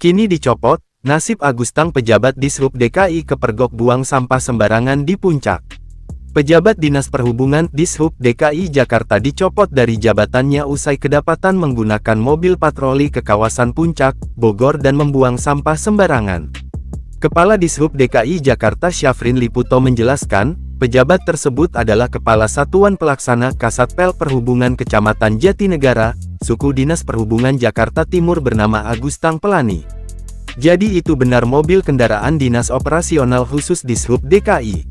Kini dicopot, nasib Agustang pejabat Dishub DKI kepergok buang sampah sembarangan di Puncak. Pejabat Dinas Perhubungan Dishub DKI Jakarta dicopot dari jabatannya usai kedapatan menggunakan mobil patroli ke kawasan Puncak, Bogor dan membuang sampah sembarangan. Kepala Dishub DKI Jakarta Syafrin Liputo menjelaskan, pejabat tersebut adalah Kepala Satuan Pelaksana Kasatpel Perhubungan Kecamatan Jatinegara, Suku Dinas Perhubungan Jakarta Timur bernama Agustang Pelani. Jadi itu benar mobil kendaraan Dinas Operasional Khusus Dishub DKI.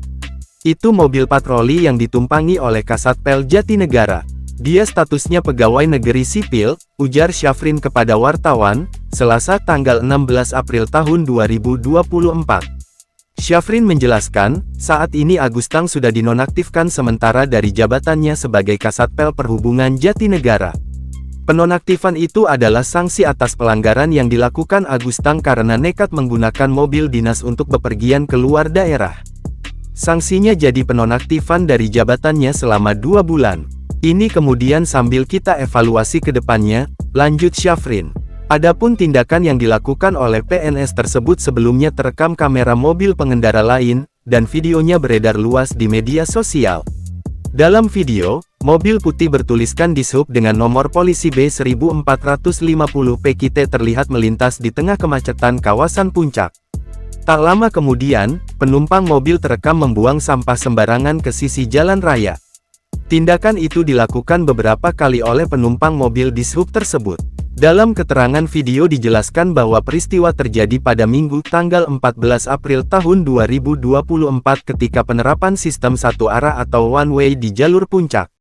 Itu mobil patroli yang ditumpangi oleh Kasatpel Jatinegara. Dia statusnya pegawai negeri sipil, ujar Syafrin kepada wartawan, Selasa tanggal 16 April tahun 2024. Syafrin menjelaskan, saat ini Agustang sudah dinonaktifkan sementara dari jabatannya sebagai Kasatpel Perhubungan Jatinegara. Penonaktifan itu adalah sanksi atas pelanggaran yang dilakukan Agustang karena nekat menggunakan mobil dinas untuk bepergian keluar daerah. Sanksinya jadi penonaktifan dari jabatannya selama 2 bulan. Ini kemudian sambil kita evaluasi ke depannya, lanjut Syafrin. Adapun tindakan yang dilakukan oleh PNS tersebut sebelumnya terekam kamera mobil pengendara lain, dan videonya beredar luas di media sosial. Dalam video, mobil putih bertuliskan Dishub dengan nomor polisi B1450 PKT terlihat melintas di tengah kemacetan kawasan Puncak. Tak lama kemudian, penumpang mobil terekam membuang sampah sembarangan ke sisi jalan raya. Tindakan itu dilakukan beberapa kali oleh penumpang mobil Dishub tersebut. Dalam keterangan video dijelaskan bahwa peristiwa terjadi pada Minggu tanggal 14 April tahun 2024 ketika penerapan sistem satu arah atau one way di jalur Puncak.